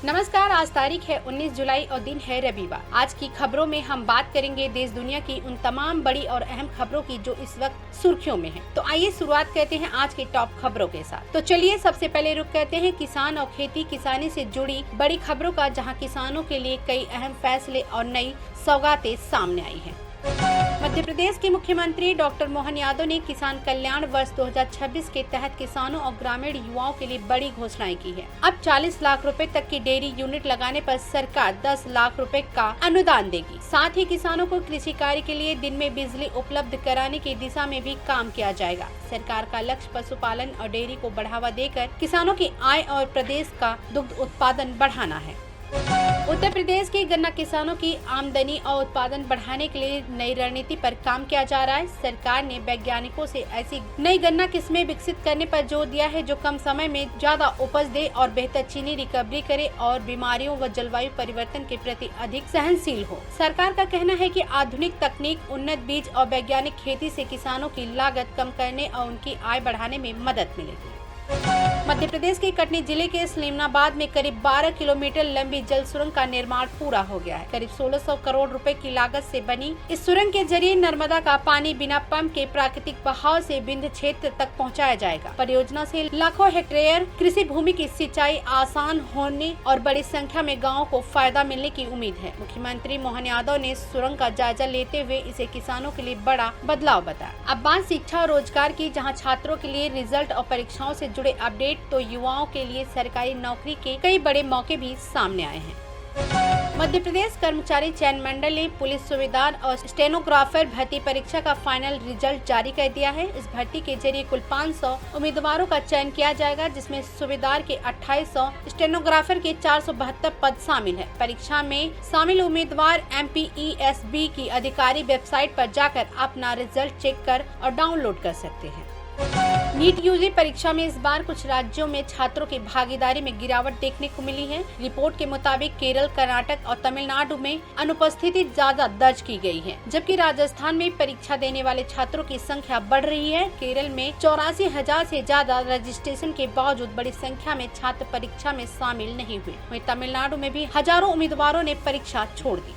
नमस्कार, आज तारीख है 19 जुलाई और दिन है रविवार। आज की खबरों में हम बात करेंगे देश दुनिया की उन तमाम बड़ी और अहम खबरों की जो इस वक्त सुर्खियों में हैं। तो आइए शुरुआत करते हैं आज की टॉप खबरों के साथ। तो चलिए सबसे पहले रुक करते हैं किसान और खेती किसानी से जुड़ी बड़ी खबरों का, जहां किसानों के लिए कई अहम फैसले और नई सौगातें सामने आई हैं। मध्य प्रदेश के मुख्यमंत्री डॉक्टर मोहन यादव ने किसान कल्याण वर्ष 2026 के तहत किसानों और ग्रामीण युवाओं के लिए बड़ी घोषणाएं की है। अब 40 लाख रुपए तक की डेयरी यूनिट लगाने पर सरकार 10 लाख रुपए का अनुदान देगी। साथ ही किसानों को कृषि कार्य के लिए दिन में बिजली उपलब्ध कराने की दिशा में भी काम किया जाएगा। सरकार का लक्ष्य पशुपालन और डेयरी को बढ़ावा देकर किसानों की आय और प्रदेश का दुग्ध उत्पादन बढ़ाना है। उत्तर प्रदेश के गन्ना किसानों की आमदनी और उत्पादन बढ़ाने के लिए नई रणनीति पर काम किया जा रहा है। सरकार ने वैज्ञानिकों से ऐसी नई गन्ना किस्में विकसित करने पर जोर दिया है जो कम समय में ज्यादा उपज दे और बेहतर चीनी रिकवरी करे और बीमारियों व जलवायु परिवर्तन के प्रति अधिक सहनशील हो। सरकार का कहना है कि आधुनिक तकनीक, उन्नत बीज और वैज्ञानिक खेती से किसानों की लागत कम करने और उनकी आय बढ़ाने में मदद मिलेगी। मध्य प्रदेश के कटनी जिले के सलीमनाबाद में करीब 12 किलोमीटर लंबी जल सुरंग का निर्माण पूरा हो गया है। करीब 1600 करोड़ रुपए की लागत से बनी इस सुरंग के जरिए नर्मदा का पानी बिना पंप के प्राकृतिक बहाव से विंध्य क्षेत्र तक पहुंचाया जाएगा। परियोजना से लाखों हेक्टेयर कृषि भूमि की सिंचाई आसान होने और बड़ी संख्या में गाँवों को फायदा मिलने की उम्मीद है। मुख्यमंत्री मोहन यादव ने सुरंग का जायजा लेते हुए इसे किसानों के लिए बड़ा बदलाव बताया। अब बात शिक्षा और रोजगार की, जहाँ छात्रों के लिए रिजल्ट और परीक्षाओं से जुड़े अपडेट, तो युवाओं के लिए सरकारी नौकरी के कई बड़े मौके भी सामने आए हैं। मध्य प्रदेश कर्मचारी चयन मंडल ने पुलिस सूबेदार और स्टेनोग्राफर भर्ती परीक्षा का फाइनल रिजल्ट जारी कर दिया है। इस भर्ती के जरिए कुल 500 उम्मीदवारों का चयन किया जाएगा, जिसमें सूबेदार के 2800, स्टेनोग्राफर के 472 पद शामिल है। परीक्षा में शामिल उम्मीदवार MPESB की अधिकारी वेबसाइट पर जाकर अपना रिजल्ट चेक कर और डाउनलोड कर सकते हैं। नीट यूजी परीक्षा में इस बार कुछ राज्यों में छात्रों की भागीदारी में गिरावट देखने को मिली है। रिपोर्ट के मुताबिक केरल, कर्नाटक और तमिलनाडु में अनुपस्थिति ज्यादा दर्ज की गई है, जबकि राजस्थान में परीक्षा देने वाले छात्रों की संख्या बढ़ रही है। केरल में 84,000 से ज्यादा रजिस्ट्रेशन के बावजूद बड़ी संख्या में छात्र परीक्षा में शामिल नहीं हुए। वहीं तमिलनाडु में भी हजारों उम्मीदवारों ने परीक्षा छोड़ दी।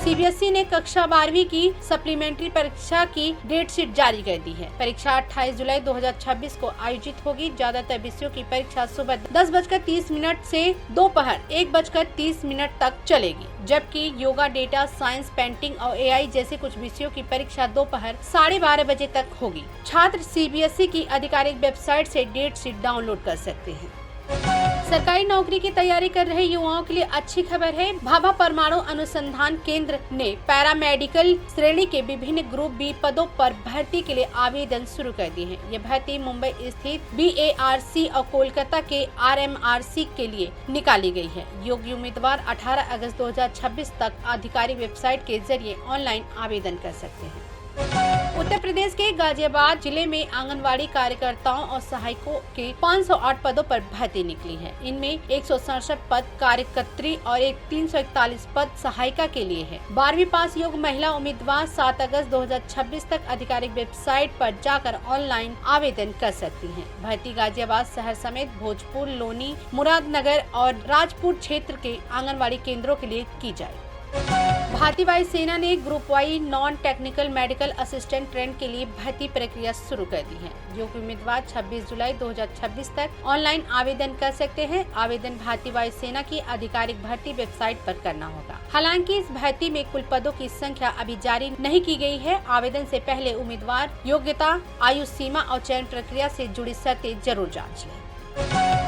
CBSE ने कक्षा 12वीं की सप्लीमेंट्री परीक्षा की डेट शीट जारी कर दी है। परीक्षा 28 जुलाई 2026 को आयोजित होगी। ज्यादातर विषयों की परीक्षा सुबह 10:30 से दोपहर 1:30 तक चलेगी, जबकि योगा, डेटा साइंस, पेंटिंग और AI जैसे कुछ विषयों की परीक्षा दोपहर 12:30 बजे तक होगी। छात्र CBSE की आधिकारिक वेबसाइट से डेट शीट डाउनलोड कर सकते हैं। सरकारी नौकरी की तैयारी कर रहे युवाओं के लिए अच्छी खबर है। भाभा परमाणु अनुसंधान केंद्र ने पैरामेडिकल श्रेणी के विभिन्न ग्रुप B पदों पर भर्ती के लिए आवेदन शुरू कर दिए हैं। यह भर्ती मुंबई स्थित BARC और कोलकाता के RMRC के लिए निकाली गई है। योग्य उम्मीदवार 18 अगस्त 2026 तक आधिकारिक वेबसाइट के जरिए ऑनलाइन आवेदन कर सकते हैं। उत्तर प्रदेश के गाजियाबाद जिले में आंगनवाड़ी कार्यकर्ताओं और सहायकों के 508 पदों पर भर्ती निकली है। इनमें 167 पद कार्यकर्त्री और 341 पद सहायिका के लिए है। 12वीं पास योग्य महिला उम्मीदवार 7 अगस्त 2026 तक आधिकारिक वेबसाइट पर जाकर ऑनलाइन आवेदन कर सकती हैं। भर्ती गाजियाबाद शहर समेत भोजपुर, लोनी, मुरादनगर और राजपुर क्षेत्र के आंगनवाड़ी केंद्रों के लिए की जाए। भारतीय वायुसेना ने group Y non technical medical assistant trade के लिए भर्ती प्रक्रिया शुरू कर दी है। योग्य उम्मीदवार 26 जुलाई 2026 तक ऑनलाइन आवेदन कर सकते हैं। आवेदन भारतीय वायुसेना की आधिकारिक भर्ती वेबसाइट पर करना होगा। हालांकि इस भर्ती में कुल पदों की संख्या अभी जारी नहीं की गई है। आवेदन से पहले उम्मीदवार योग्यता, आयु सीमा और चयन प्रक्रिया से जुड़ी शर्तें जरूर जांच लें।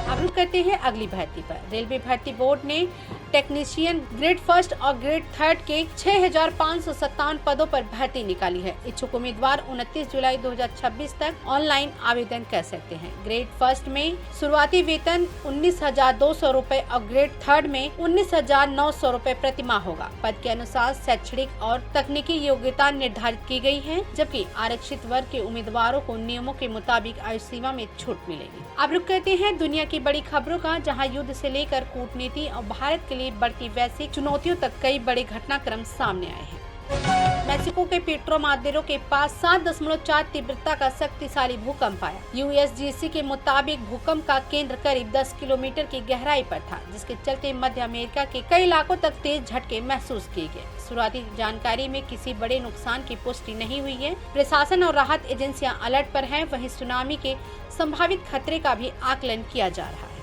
अब रुक करते हैं अगली भर्ती पर। रेलवे भर्ती बोर्ड ने टेक्नीशियन ग्रेड फर्स्ट और ग्रेड थर्ड के 6,557 पदों पर भर्ती निकाली है। इच्छुक उम्मीदवार 29 जुलाई 2026 तक ऑनलाइन आवेदन कर सकते हैं। ग्रेड फर्स्ट में शुरुआती वेतन 19,200 रूपए और ग्रेड थर्ड में 19,900 रूपए प्रति माह होगा। पद के अनुसार शैक्षणिक और तकनीकी योग्यता निर्धारित की गई है, जबकि आरक्षित वर्ग के उम्मीदवारों को नियमों के मुताबिक आयु सीमा में छूट मिलेगी। अब रुक करते हैं दुनिया की बड़ी खबरों का, जहां युद्ध से लेकर कूटनीति और भारत के लिए बढ़ती वैश्विक चुनौतियों तक कई बड़े घटनाक्रम सामने आए हैं। मेक्सिको के पेट्रो मादेरो के पास 7.4 तीव्रता का शक्तिशाली भूकंप आया। यूएसजीसी के मुताबिक भूकंप का केंद्र करीब 10 किलोमीटर की गहराई पर था, जिसके चलते मध्य अमेरिका के कई इलाकों तक तेज झटके महसूस किए गए। शुरुआती जानकारी में किसी बड़े नुकसान की पुष्टि नहीं हुई है। प्रशासन और राहत एजेंसियां अलर्ट पर हैं। वहीं सुनामी के संभावित खतरे का भी आकलन किया जा रहा है।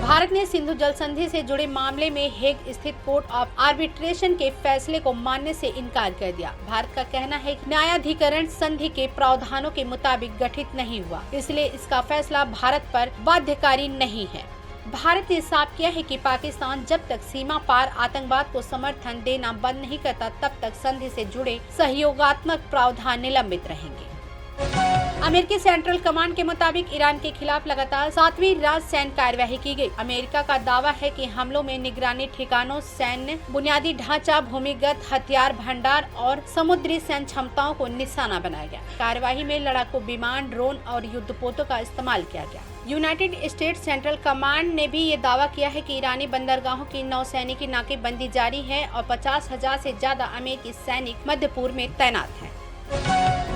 भारत ने सिंधु जल संधि से जुड़े मामले में हेग स्थित कोर्ट ऑफ आर्बिट्रेशन के फैसले को मानने से इनकार कर दिया। भारत का कहना है कि न्यायाधिकरण संधि के प्रावधानों के मुताबिक गठित नहीं हुआ, इसलिए इसका फैसला भारत पर बाध्यकारी नहीं है। भारत ने साफ किया है कि पाकिस्तान जब तक सीमा पार आतंकवाद को समर्थन देना बंद नहीं करता, तब तक संधि से जुड़े सहयोगात्मक प्रावधान निलंबित रहेंगे। अमेरिकी सेंट्रल कमांड के मुताबिक ईरान के खिलाफ लगातार 7वीं रात सैन्य कार्यवाही की गई। अमेरिका का दावा है कि हमलों में निगरानी ठिकानों, सैन्य बुनियादी ढांचा, भूमिगत हथियार भंडार और समुद्री सैन्य क्षमताओं को निशाना बनाया गया। कार्यवाही में लड़ाकू विमान, ड्रोन और युद्धपोतों का इस्तेमाल किया गया। यूनाइटेड स्टेट्स सेंट्रल कमांड ने भी ये दावा किया है कि ईरानी बंदरगाहों की नौसैनिकी नाकेबंदी जारी है और 50,000 से ज्यादा अमेरिकी सैनिक मध्य पूर्व में तैनात हैं।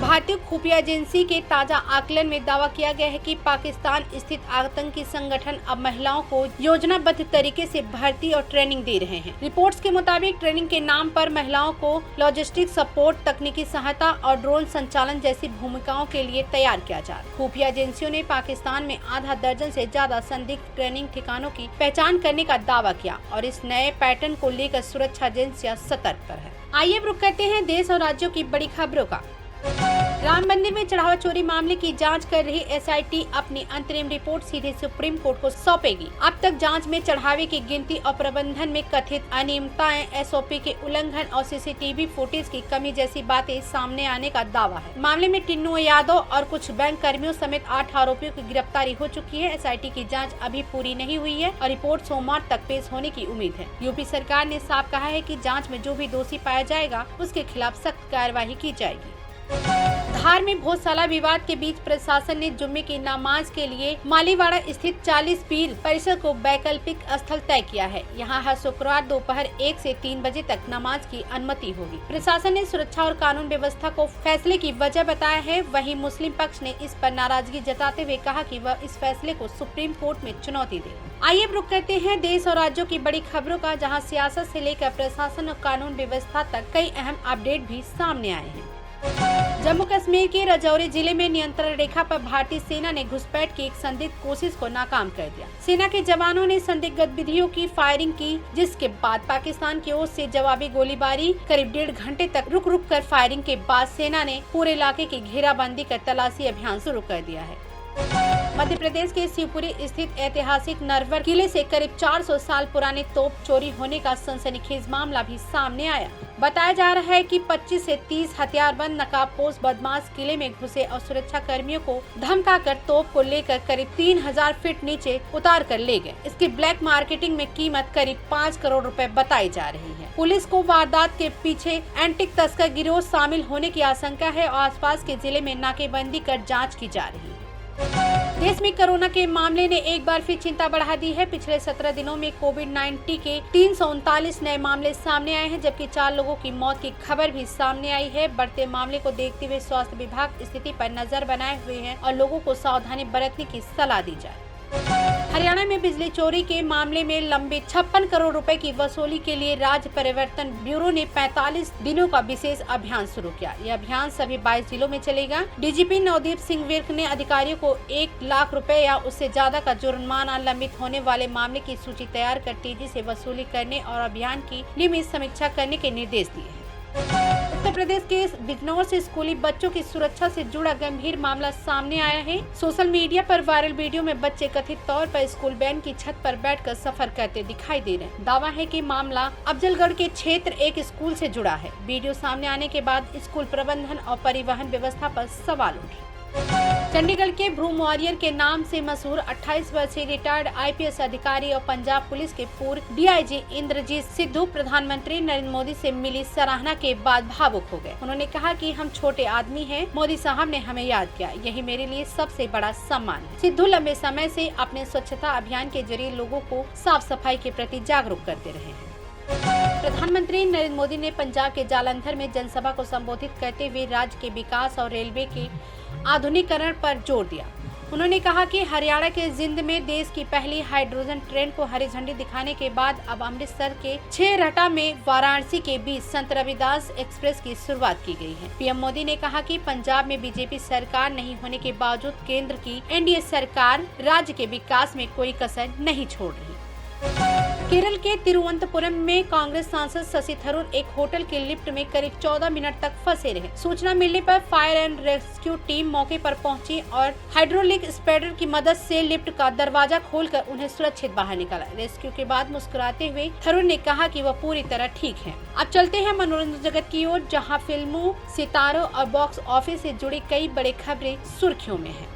भारतीय खुफिया एजेंसी के ताजा आकलन में दावा किया गया है कि पाकिस्तान स्थित आतंकी संगठन अब महिलाओं को योजनाबद्ध तरीके से भर्ती और ट्रेनिंग दे रहे हैं। रिपोर्ट्स के मुताबिक ट्रेनिंग के नाम पर महिलाओं को लॉजिस्टिक सपोर्ट, तकनीकी सहायता और ड्रोन संचालन जैसी भूमिकाओं के लिए तैयार किया जा रहा है। खुफिया एजेंसियों ने पाकिस्तान में आधा दर्जन से ज्यादा संदिग्ध ट्रेनिंग ठिकानों की पहचान करने का दावा किया और इस नए पैटर्न को लेकर सुरक्षा एजेंसियां सतर्क पर है। आइए रुक करते हैं देश और राज्यों की बड़ी खबरों का। राम मंदिर में चढ़ावा चोरी मामले की जांच कर रही एसआईटी अपनी अंतरिम रिपोर्ट सीधे सुप्रीम कोर्ट को सौंपेगी। अब तक जांच में चढ़ावे की गिनती और प्रबंधन में कथित अनियमितताएं, एसओपी के उल्लंघन और सीसीटीवी फुटेज की कमी जैसी बातें सामने आने का दावा है। मामले में टिन्नू यादव और कुछ बैंक कर्मियों समेत 8 आरोपियों की गिरफ्तारी हो चुकी है। एसआईटी की जाँच अभी पूरी नहीं हुई है और रिपोर्ट सोमवार तक पेश होने की उम्मीद है। यूपी सरकार ने साफ कहा है कि जाँच में जो भी दोषी पाया जाएगा उसके खिलाफ सख्त कार्यवाही की जाएगी। धार में भोजशाला विवाद के बीच प्रशासन ने जुम्मे की नमाज के लिए मालीवाड़ा स्थित 40 पीर परिसर को वैकल्पिक स्थल तय किया है। यहाँ हर शुक्रवार दोपहर 1 से 3 बजे तक नमाज की अनुमति होगी। प्रशासन ने सुरक्षा और कानून व्यवस्था को फैसले की वजह बताया है। वहीं मुस्लिम पक्ष ने इस पर नाराजगी जताते हुए कहा कि वह इस फैसले को सुप्रीम कोर्ट में चुनौती दे। आइए अब रुक करते हैं देश और राज्यों की बड़ी खबरों का, जहाँ सियासत से लेकर प्रशासन और कानून व्यवस्था तक कई अहम अपडेट भी सामने आए हैं। जम्मू कश्मीर के राजौरी जिले में नियंत्रण रेखा पर भारतीय सेना ने घुसपैठ की एक संदिग्ध कोशिश को नाकाम कर दिया। सेना के जवानों ने संदिग्ध गतिविधियों की फायरिंग की, जिसके बाद पाकिस्तान की ओर से जवाबी गोलीबारी। करीब 1.5 घंटे तक रुक रुक कर फायरिंग के बाद सेना ने पूरे इलाके की घेराबंदी कर तलाशी अभियान शुरू कर दिया है। मध्य प्रदेश के शिवपुरी स्थित ऐतिहासिक नरवर किले से करीब 400 साल पुराने तोप चोरी होने का सनसनीखेज मामला भी सामने आया। बताया जा रहा है कि 25 से 30 हथियारबंद नकाबपोश बदमाश किले में घुसे और सुरक्षा कर्मियों को धमकाकर तोप को लेकर करीब 3000 फीट नीचे उतार कर ले गए। इसकी ब्लैक मार्केटिंग में कीमत करीब 5 करोड़ रुपए बताई जा रही है। पुलिस को वारदात के पीछे एंटिक तस्कर गिरोह शामिल होने की आशंका है और आसपास के जिले में नाकेबंदी कर जाँच की जा रही है। देश में कोरोना के मामले ने एक बार फिर चिंता बढ़ा दी है। पिछले 17 दिनों में कोविड-19 के 339 नए मामले सामने आए हैं, जबकि 4 लोगों की मौत की खबर भी सामने आई है। बढ़ते मामले को देखते हुए स्वास्थ्य विभाग स्थिति पर नजर बनाए हुए हैं और लोगों को सावधानी बरतने की सलाह दी जाए। हरियाणा में बिजली चोरी के मामले में लंबित 56 करोड़ रुपए की वसूली के लिए राज्य परिवर्तन ब्यूरो ने 45 दिनों का विशेष अभियान शुरू किया। यह अभियान सभी 22 जिलों में चलेगा। डीजीपी नवदीप सिंह विर्क ने अधिकारियों को 1 लाख रुपए या उससे ज्यादा का जुर्माना लंबित होने वाले मामले की सूची तैयार कर तेजी से वसूली करने और अभियान की नियमित समीक्षा करने के निर्देश दिए हैं। उत्तर प्रदेश के बिजनौर से स्कूली बच्चों की सुरक्षा से जुड़ा गंभीर मामला सामने आया है। सोशल मीडिया पर वायरल वीडियो में बच्चे कथित तौर पर स्कूल वैन की छत पर बैठकर सफर करते दिखाई दे रहे हैं। दावा है कि मामला अफजलगढ़ के क्षेत्र एक स्कूल से जुड़ा है। वीडियो सामने आने के बाद स्कूल प्रबंधन और परिवहन व्यवस्था पर सवाल उठे। चंडीगढ़ के ब्रूम वॉरियर के नाम से मशहूर 28 वर्षीय रिटायर्ड आईपीएस अधिकारी और पंजाब पुलिस के पूर्व डीआईजी इंद्रजीत सिद्धू प्रधानमंत्री नरेंद्र मोदी से मिली सराहना के बाद भावुक हो गए। उन्होंने कहा कि हम छोटे आदमी हैं, मोदी साहब ने हमें याद किया, यही मेरे लिए सबसे बड़ा सम्मान है। सिद्धू लंबे समय से अपने स्वच्छता अभियान के जरिए लोगों को साफ सफाई के प्रति जागरूक करते रहे हैं। प्रधानमंत्री नरेंद्र मोदी ने पंजाब के जालंधर में जनसभा को संबोधित करते हुए राज्य के विकास और रेलवे के आधुनिकीकरण पर जोर दिया। उन्होंने कहा कि हरियाणा के जिंद में देश की पहली हाइड्रोजन ट्रेन को हरी झंडी दिखाने के बाद अब अमृतसर के छेहरटा में वाराणसी के बीच संत रविदास एक्सप्रेस की शुरुआत की गई है। पीएम मोदी ने कहा कि पंजाब में बीजेपी सरकार नहीं होने के बावजूद केंद्र की एनडीए सरकार राज्य के विकास में कोई कसर नहीं छोड़ रही। केरल के तिरुवनंतपुरम में कांग्रेस सांसद शशि थरूर एक होटल के लिफ्ट में करीब 14 मिनट तक फंसे रहे। सूचना मिलने पर फायर एंड रेस्क्यू टीम मौके पर पहुंची और हाइड्रोलिक स्प्रेडर की मदद से लिफ्ट का दरवाजा खोलकर उन्हें सुरक्षित बाहर निकाला। रेस्क्यू के बाद मुस्कुराते हुए थरूर ने कहा कि वह पूरी तरह ठीक है। अब चलते हैं मनोरंजन जगत की ओर, जहाँ फिल्मों, सितारों और बॉक्स ऑफिस से जुड़ी कई बड़ी खबरें सुर्खियों में है।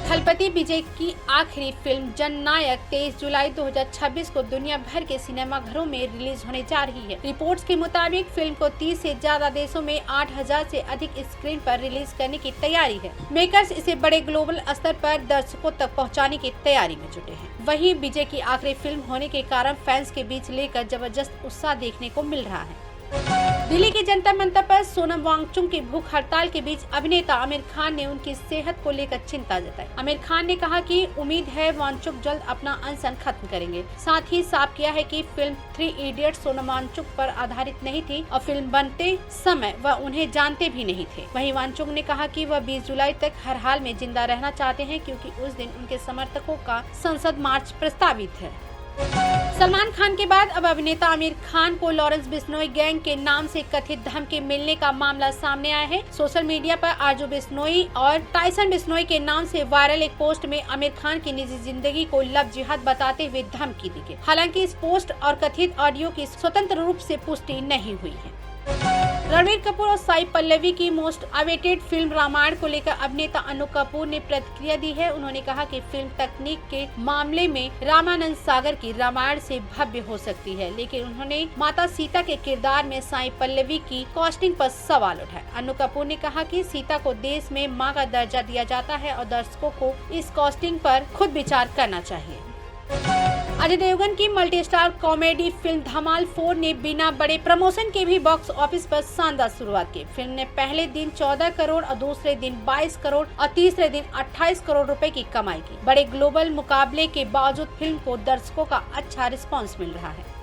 थलपति विजय की आखिरी फिल्म जननायक 23 जुलाई 2026 को दुनिया भर के सिनेमाघरों में रिलीज होने जा रही है। रिपोर्ट्स के मुताबिक फिल्म को 30 से ज्यादा देशों में 8000 से अधिक स्क्रीन पर रिलीज करने की तैयारी है। मेकर्स इसे बड़े ग्लोबल स्तर पर दर्शकों तक पहुंचाने की तैयारी में जुटे हैं। वहीं विजय की आखिरी फिल्म होने के कारण फैंस के बीच लेकर जबरदस्त उत्साह देखने को मिल रहा है। दिल्ली के जंतर मंतर पर सोनम वांगचुक की भूख हड़ताल के बीच अभिनेता आमिर खान ने उनकी सेहत को लेकर चिंता जताई। आमिर खान ने कहा कि उम्मीद है वांगचुक जल्द अपना अनशन खत्म करेंगे। साथ ही साफ किया है कि फिल्म 3 इडियट्स सोनम वांगचुक पर आधारित नहीं थी और फिल्म बनते समय वह उन्हें जानते भी नहीं थे। वहीं वांगचुक ने कहा कि वह 20 जुलाई तक हर हाल में जिंदा रहना चाहते हैं, क्योंकि उस दिन उनके समर्थकों का संसद मार्च प्रस्तावित है। सलमान खान के बाद अब अभिनेता आमिर खान को लॉरेंस बिश्नोई गैंग के नाम से कथित धमकी मिलने का मामला सामने आया है। सोशल मीडिया पर आरजू बिश्नोई और टाइसन बिश्नोई के नाम से वायरल एक पोस्ट में आमिर खान की निजी जिंदगी को लव जिहाद बताते हुए धमकी दी गई। हालांकि इस पोस्ट और कथित ऑडियो की स्वतंत्र रूप से पुष्टि नहीं हुई है। रणबीर कपूर और साई पल्लवी की मोस्ट अवेटेड फिल्म रामायण को लेकर अभिनेता अनु कपूर ने प्रतिक्रिया दी है। उन्होंने कहा कि फिल्म तकनीक के मामले में रामानंद सागर की रामायण से भव्य हो सकती है, लेकिन उन्होंने माता सीता के किरदार में साई पल्लवी की कास्टिंग पर सवाल उठाया। अनु कपूर ने कहा कि सीता को देश में मां का दर्जा दिया जाता है और दर्शकों को इस कास्टिंग पर खुद विचार करना चाहिए। अजय देवगन की मल्टी-स्टार कॉमेडी फिल्म धमाल 4 ने बिना बड़े प्रमोशन के भी बॉक्स ऑफिस पर शानदार शुरुआत की। फिल्म ने पहले दिन 14 करोड़ और दूसरे दिन 22 करोड़ और तीसरे दिन 28 करोड़ रुपए की कमाई की। बड़े ग्लोबल मुकाबले के बावजूद फिल्म को दर्शकों का अच्छा रिस्पांस मिल रहा है।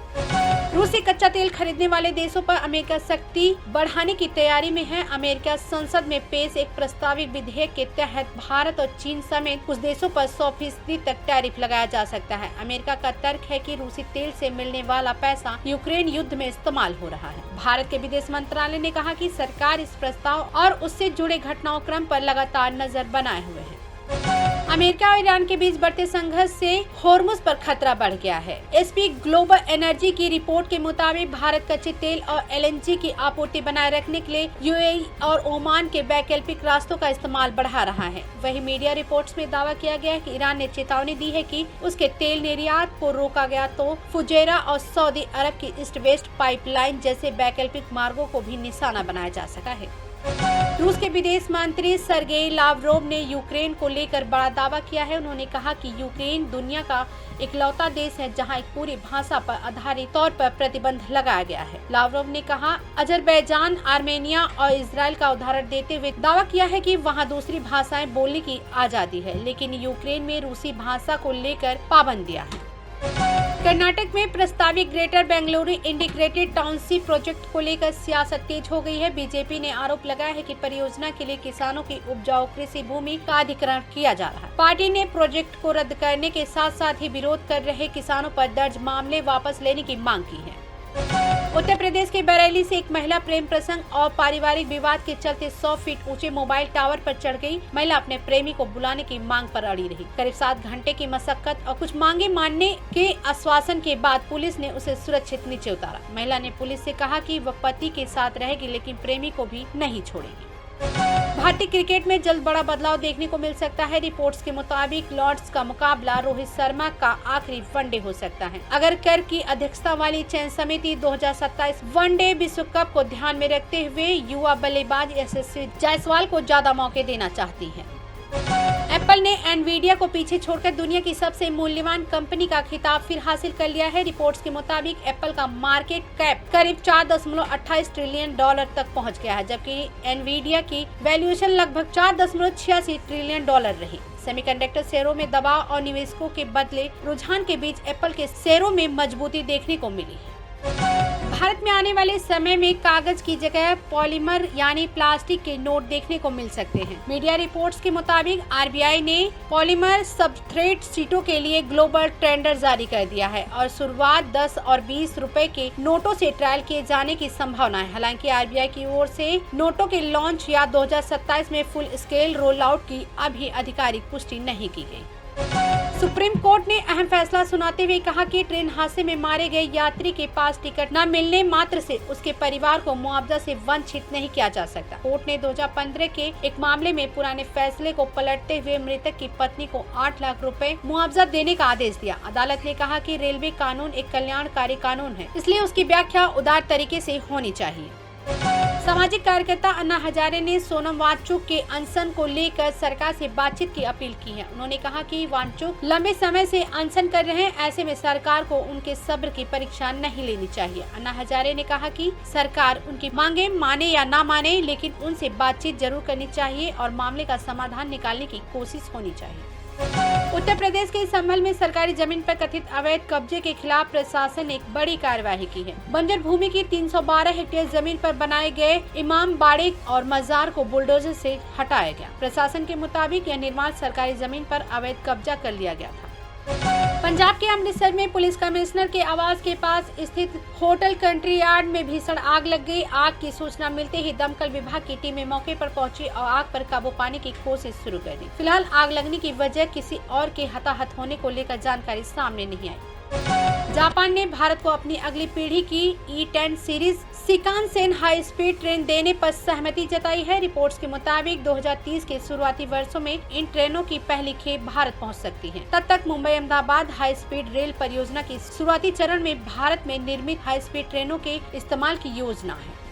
रूस से कच्चा तेल खरीदने वाले देशों पर अमेरिका सख्ती बढ़ाने की तैयारी में है। अमेरिका संसद में पेश एक प्रस्तावित विधेयक के तहत भारत और चीन समेत कुछ देशों पर 100% तक टैरिफ लगाया जा सकता है। अमेरिका का तर्क है कि रूसी तेल से मिलने वाला पैसा यूक्रेन युद्ध में इस्तेमाल हो रहा है। भारत के विदेश मंत्रालय ने कहा कि सरकार इस प्रस्ताव और उससे जुड़े घटनाक्रम पर लगातार नजर बनाए हुए है। अमेरिका और ईरान के बीच बढ़ते संघर्ष से होर्मुज पर खतरा बढ़ गया है। एसपी ग्लोबल एनर्जी की रिपोर्ट के मुताबिक भारत कच्चे तेल और एलएनजी की आपूर्ति बनाए रखने के लिए यूएई और ओमान के वैकल्पिक रास्तों का इस्तेमाल बढ़ा रहा है। वहीं मीडिया रिपोर्ट्स में दावा किया गया है कि ईरान ने चेतावनी दी है कि उसके तेल निर्यात को रोका गया तो फुजेरा और सऊदी अरब की ईस्ट वेस्ट पाइपलाइन जैसे वैकल्पिक मार्गों को भी निशाना बनाया जा सका है। रूस के विदेश मंत्री सर्गेई लावरोव ने यूक्रेन को लेकर बड़ा दावा किया है। उन्होंने कहा कि यूक्रेन दुनिया का इकलौता देश है जहां एक पूरी भाषा पर आधारित तौर पर प्रतिबंध लगाया गया है। लावरोव ने कहा अजरबैजान, आर्मेनिया और इजराइल का उदाहरण देते हुए दावा किया है कि वहां दूसरी भाषाएं बोलने की आजादी है, लेकिन यूक्रेन में रूसी भाषा को लेकर पाबंदियां हैं। कर्नाटक में प्रस्तावित greater Bengaluru integrated township project को लेकर सियासत तेज हो गई है। बीजेपी ने आरोप लगाया है कि परियोजना के लिए किसानों की उपजाऊ कृषि भूमि का अधिग्रहण किया जा रहा है। पार्टी ने प्रोजेक्ट को रद्द करने के साथ साथ ही विरोध कर रहे किसानों पर दर्ज मामले वापस लेने की मांग की है। उत्तर प्रदेश के बरेली से एक महिला प्रेम प्रसंग और पारिवारिक विवाद के चलते 100 फीट ऊंचे मोबाइल टावर पर चढ़ गई। महिला अपने प्रेमी को बुलाने की मांग पर अड़ी रही। करीब 7 घंटे की मशक्कत और कुछ मांगे मानने के आश्वासन के बाद पुलिस ने उसे सुरक्षित नीचे उतारा। महिला ने पुलिस से कहा कि वह पति के साथ रहेगी, लेकिन प्रेमी को भी नहीं छोड़ेगी। भारतीय क्रिकेट में जल्द बड़ा बदलाव देखने को मिल सकता है। रिपोर्ट्स के मुताबिक लॉर्ड्स का मुकाबला रोहित शर्मा का आखिरी वनडे हो सकता है। अगर कर्क की अध्यक्षता वाली चयन समिति 2027 वनडे विश्व कप को ध्यान में रखते हुए युवा बल्लेबाज यशस्वी जायसवाल को ज्यादा मौके देना चाहती है। एप्पल एप्पल ने एनवीडिया को पीछे छोड़कर दुनिया की सबसे मूल्यवान कंपनी का खिताब फिर हासिल कर लिया है। रिपोर्ट्स के मुताबिक एप्पल का मार्केट कैप करीब 4.28 ट्रिलियन डॉलर तक पहुंच गया है, जबकि एनवीडिया की वैल्यूएशन लगभग 4.86 ट्रिलियन डॉलर रही। सेमीकंडक्टर शेयरों में दबाव और निवेशकों के बदले रुझान के बीच एप्पल के शेयरों में मजबूती देखने को मिली है। भारत में आने वाले समय में कागज की जगह पॉलीमर यानी प्लास्टिक के नोट देखने को मिल सकते हैं। मीडिया रिपोर्ट्स के मुताबिक आरबीआई ने पॉलीमर सबस्ट्रेट शीटों के लिए ग्लोबल टेंडर जारी कर दिया है और शुरुआत 10 और 20 रुपए के नोटों से ट्रायल किए जाने की संभावना है। हालांकि आरबीआई की ओर से नोटों के लॉन्च या 2027 में फुल स्केल रोल आउट की अभी आधिकारिक पुष्टि नहीं की गई। सुप्रीम कोर्ट ने अहम फैसला सुनाते हुए कहा कि ट्रेन हादसे में मारे गए यात्री के पास टिकट न मिलने मात्र से उसके परिवार को मुआवजा से वंचित नहीं किया जा सकता। कोर्ट ने 2015 के एक मामले में पुराने फैसले को पलटते हुए मृतक की पत्नी को 8 लाख रुपए मुआवजा देने का आदेश दिया। अदालत ने कहा कि रेलवे कानून एक कल्याणकारी कानून है, इसलिए उसकी व्याख्या उदार तरीके से होनी चाहिए। सामाजिक कार्यकर्ता अन्ना हजारे ने सोनम वांगचुक के अनशन को लेकर सरकार से बातचीत की अपील की है। उन्होंने कहा कि वांगचुक लंबे समय से अनशन कर रहे हैं, ऐसे में सरकार को उनके सब्र की परीक्षा नहीं लेनी चाहिए। अन्ना हजारे ने कहा कि सरकार उनकी मांगे माने या ना माने, लेकिन उनसे बातचीत जरूर करनी चाहिए और मामले का समाधान निकालने की कोशिश होनी चाहिए। उत्तर प्रदेश के संभल में सरकारी जमीन पर कथित अवैध कब्जे के खिलाफ प्रशासन ने एक बड़ी कार्यवाही की है। बंजर भूमि की 312 हेक्टेयर जमीन पर बनाए गए इमाम बाड़े और मजार को बुलडोजर से हटाया गया। प्रशासन के मुताबिक यह निर्माण सरकारी जमीन पर अवैध कब्जा कर लिया गया था। पंजाब के अमृतसर में पुलिस कमिश्नर के आवास के पास स्थित होटल कंट्री यार्ड में भीषण आग लग गई। आग की सूचना मिलते ही दमकल विभाग की टीमें मौके पर पहुंची और आग पर काबू पाने की कोशिश शुरू कर दी। फिलहाल आग लगने की वजह किसी और के हताहत होने को लेकर जानकारी सामने नहीं आई। जापान ने भारत को अपनी अगली पीढ़ी की E10 series shinkansen high speed train देने पर सहमति जताई है। रिपोर्ट्स के मुताबिक 2030 के शुरुआती वर्षों में इन ट्रेनों की पहली खेप भारत पहुंच सकती है। तब तक Mumbai Ahmedabad high speed rail परियोजना की शुरुआती चरण में भारत में निर्मित हाई स्पीड ट्रेनों के इस्तेमाल की योजना है।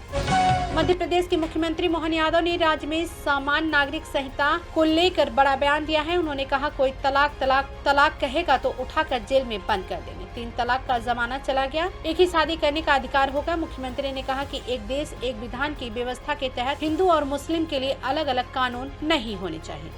मध्य प्रदेश के मुख्यमंत्री मोहन यादव ने राज्य में सामान्य नागरिक संहिता को लेकर बड़ा बयान दिया है। उन्होंने कहा, कोई तलाक कहेगा तो उठाकर जेल में बंद कर देंगे। 3 तलाक का जमाना चला गया, एक ही शादी करने का अधिकार होगा। मुख्यमंत्री ने कहा कि एक देश एक विधान की व्यवस्था के तहत हिंदू और मुस्लिम के लिए अलग अलग कानून नहीं होने चाहिए।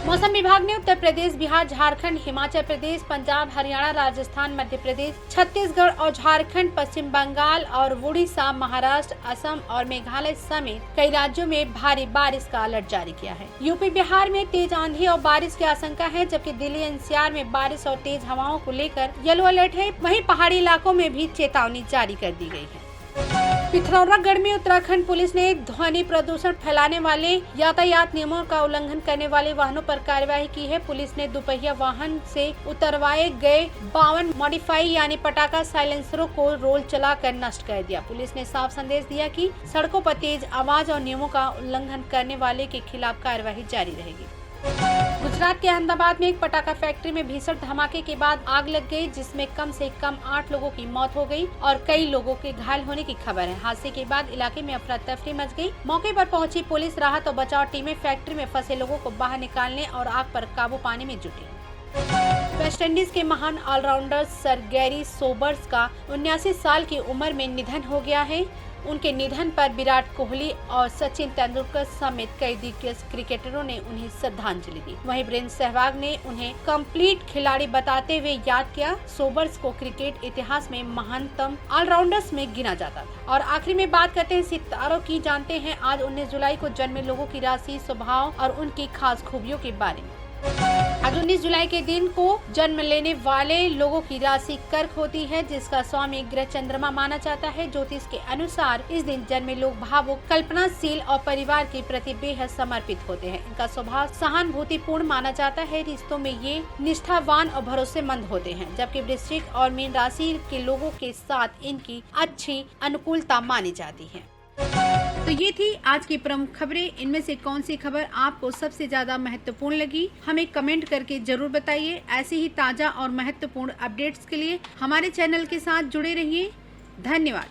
मौसम विभाग ने उत्तर प्रदेश, बिहार, झारखंड, हिमाचल प्रदेश, पंजाब, हरियाणा, राजस्थान, मध्य प्रदेश, छत्तीसगढ़ और झारखंड, पश्चिम बंगाल और उड़ीसा, महाराष्ट्र, असम और मेघालय समेत कई राज्यों में भारी बारिश का अलर्ट जारी किया है। यूपी, बिहार में तेज आंधी और बारिश की आशंका है, जबकि दिल्ली एनसीआर में बारिश और तेज हवाओं को लेकर येलो अलर्ट है। वहीं पहाड़ी इलाकों में भी चेतावनी जारी कर दी गई है। पिथौरागढ़ में उत्तराखंड पुलिस ने ध्वनि प्रदूषण फैलाने वाले यातायात नियमों का उल्लंघन करने वाले वाहनों पर कार्रवाई की है। पुलिस ने दुपहिया वाहन से उतरवाए गए 52 मॉडिफाई यानी पटाखा साइलेंसरों को रोल चलाकर नष्ट कर दिया। पुलिस ने साफ संदेश दिया कि सड़कों पर तेज आवाज और नियमों का उल्लंघन करने वाले के खिलाफ कार्रवाई जारी रहेगी। गुजरात के अहमदाबाद में एक पटाखा फैक्ट्री में भीषण धमाके के बाद आग लग गई, जिसमें कम से कम 8 लोगों की मौत हो गई और कई लोगों के घायल होने की खबर है। हादसे के बाद इलाके में अफरा तफरी मच गई। मौके पर पहुंची पुलिस, राहत और बचाव टीमें फैक्ट्री में फंसे लोगों को बाहर निकालने और आग पर काबू पाने में जुटी। वेस्ट इंडीज के महान ऑलराउंडर सर गैरी सोबर्स का 79 साल की उम्र में निधन हो गया है। उनके निधन पर विराट कोहली और सचिन तेंदुलकर समेत कई दिग्गज क्रिकेटरों ने उन्हें श्रद्धांजलि दी। वहीं वीरेंद्र सहवाग ने उन्हें कंप्लीट खिलाड़ी बताते हुए याद किया। सोबर्स को क्रिकेट इतिहास में महानतम ऑलराउंडर्स में गिना जाता था। और आखिरी में बात करते हैं सितारों की। जानते हैं आज 19 जुलाई को जन्मे लोगों की राशि, स्वभाव और उनकी खास खूबियों के बारे में। आज 19 जुलाई के दिन को जन्म लेने वाले लोगों की राशि कर्क होती है, जिसका स्वामी ग्रह चंद्रमा माना जाता है। ज्योतिष के अनुसार इस दिन जन्मे लोग भावुक, कल्पनाशील और परिवार के प्रति बेहद समर्पित होते हैं। इनका स्वभाव सहानुभूतिपूर्ण माना जाता है। रिश्तों में ये निष्ठावान और भरोसेमंद होते हैं, जबकि वृश्चिक और मीन राशि के लोगों के साथ इनकी अच्छी अनुकूलता मानी जाती है। तो ये थी आज की प्रमुख खबरें। इनमें से कौन सी खबर आपको सबसे ज्यादा महत्वपूर्ण लगी, हमें कमेंट करके जरूर बताइए। ऐसे ही ताजा और महत्वपूर्ण अपडेट्स के लिए हमारे चैनल के साथ जुड़े रहिए। धन्यवाद।